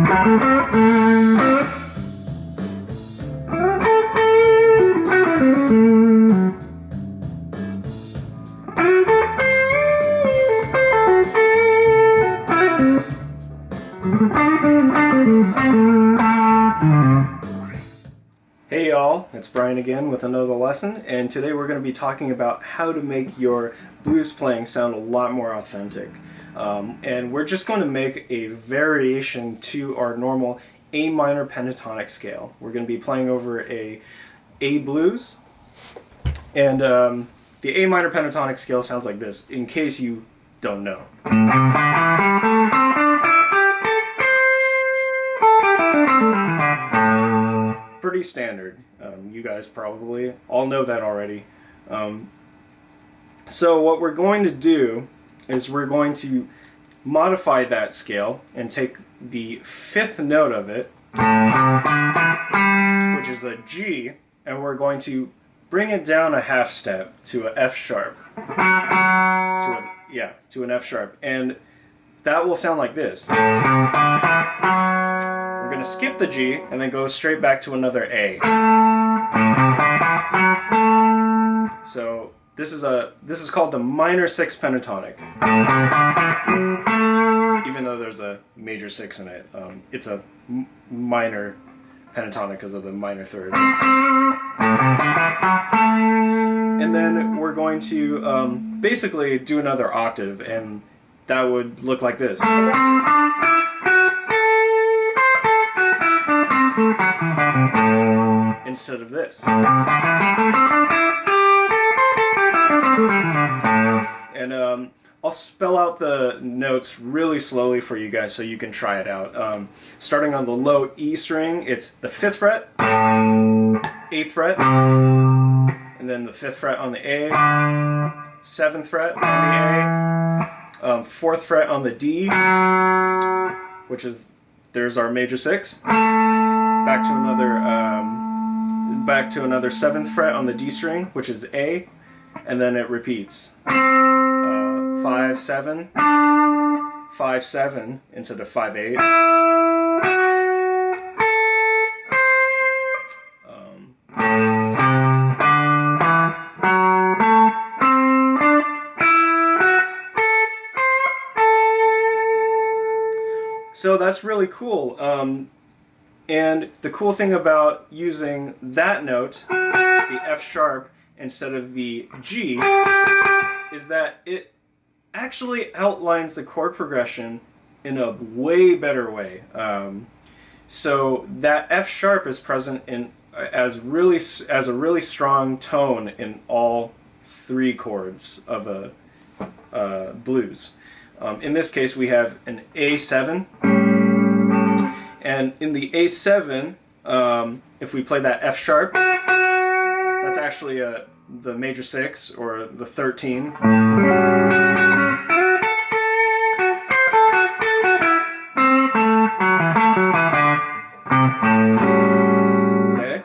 Hey y'all, it's Brian again with another lesson, and today we're going to be talking about how to make your blues playing sound a lot more authentic. And we're just going to make a variation to our normal A minor pentatonic scale. We're going to be playing over a blues, and the A minor pentatonic scale sounds like this, in case you don't know. Pretty standard. You guys probably all know that already. So what we're going to do is we're going to modify that scale and take the fifth note of it, which is a G, and we're going to bring it down a half step to an F sharp. To an F sharp. And that will sound like this. We're going to skip the G and then go straight back to another A. So this is called the minor 6th pentatonic. Even though there's a major 6 in it, it's a minor pentatonic because of the minor third. And then we're going to basically do another octave, and that would look like this. Instead of this. And I'll spell out the notes really slowly for you guys so you can try it out. Starting on the low E string, it's the 5th fret, 8th fret, and then the 5th fret on the A, 7th fret on the A, 4th fret on the D, which is, there's our major 6. Back to another 7th fret on the D string, which is A, and then it repeats. 5, 7, 5, 7 instead of 5, 8. So that's really cool. And the cool thing about using that note, the F sharp, instead of the G, is that it actually outlines the chord progression in a way better way. So that F sharp is present in as a really strong tone in all 3 chords of a blues. In this case, we have an A7. And in the A7, if we play that F sharp, that's actually the major 6 or the 13. Okay.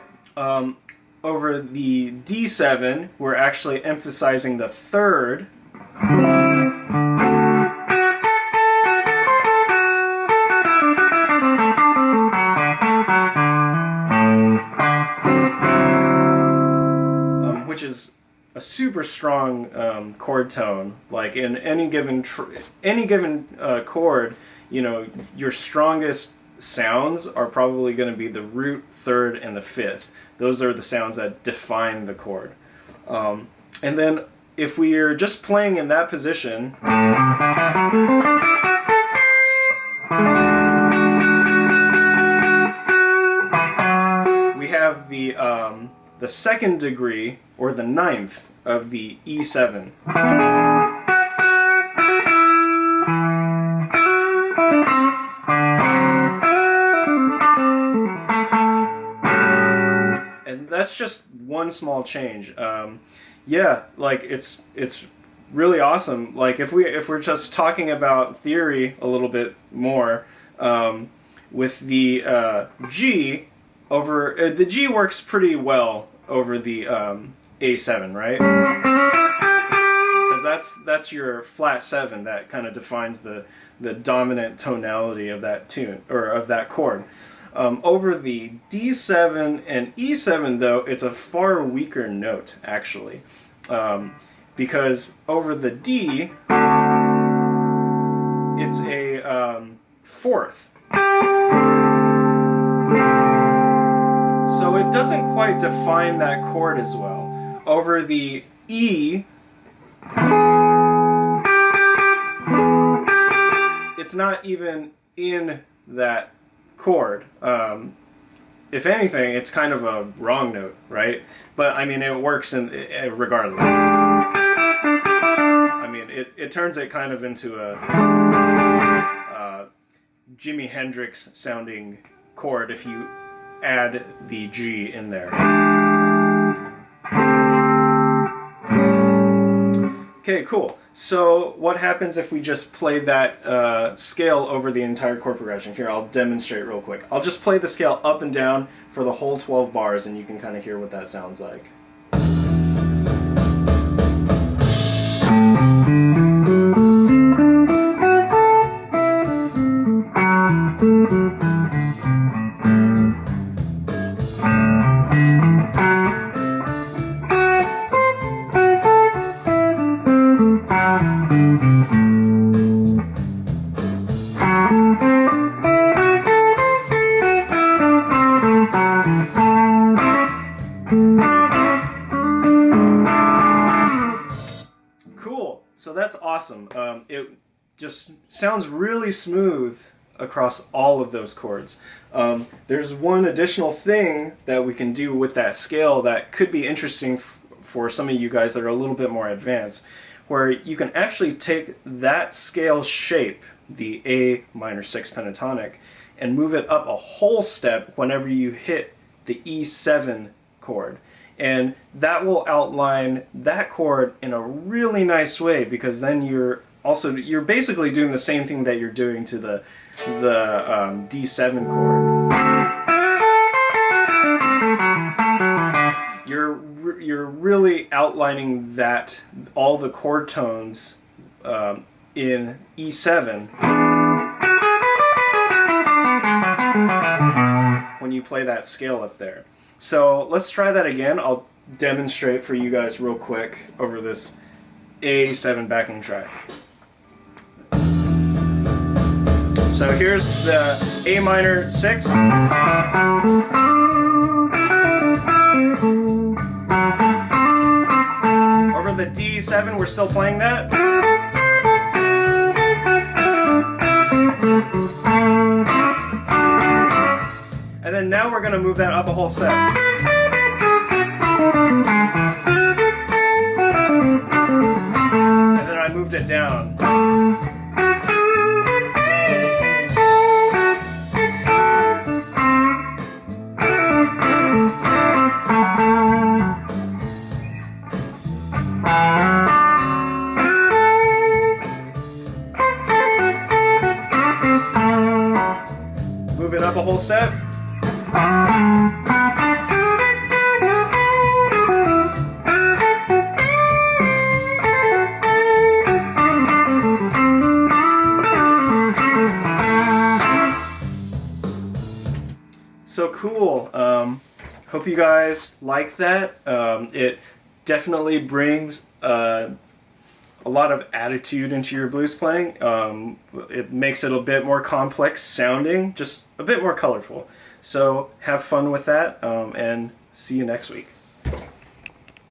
Over the D7, we're actually emphasizing the 3rd. Which is a super strong chord tone. Like in any given chord, you know, your strongest sounds are probably going to be the root, 3rd, and the 5th. Those are the sounds that define the chord. And then if we are just playing in that position, we have the 2nd degree, or the 9th, of the E7. And that's just one small change. Yeah, like it's really awesome. Like if we're just talking about theory a little bit more, with the G over the G works pretty well over the A7, right? Because because that's your flat 7 that kind of defines the dominant tonality of that tune, or of that chord. Over the D7 and E7, though, it's a far weaker note, actually, because over the D, it's a fourth. So it doesn't quite define that chord as well. Over the E, it's not even in that chord. If anything, it's kind of a wrong note, right? But I mean, it works regardless. I mean, it turns it kind of into a Jimi Hendrix sounding chord if you add the G in there. Okay, cool. So what happens if we just play that scale over the entire chord progression? Here, I'll demonstrate real quick. I'll just play the scale up and down for the whole 12 bars, and you can kind of hear what that sounds like. Cool. So that's awesome. It just sounds really smooth across all of those chords. There's one additional thing that we can do with that scale that could be interesting for some of you guys that are a little bit more advanced, where you can actually take that scale shape, the A minor 6th pentatonic, and move it up a whole step whenever you hit the E7 chord. And that will outline that chord in a really nice way, because then you're basically doing the same thing that you're doing to the D7 chord. You're really outlining that all the chord tones in E7 when you play that scale up there. So let's try that again. I'll demonstrate for you guys real quick over this A7 backing track. So here's the A minor 6. Over the D7, we're still playing that. And then now we're going to move that up a whole step. And then I moved it down. Move it up a whole step. So cool. Hope you guys like that. It definitely brings a lot of attitude into your blues playing. It makes it a bit more complex sounding, just a bit more colorful. So have fun with that, and see you next week.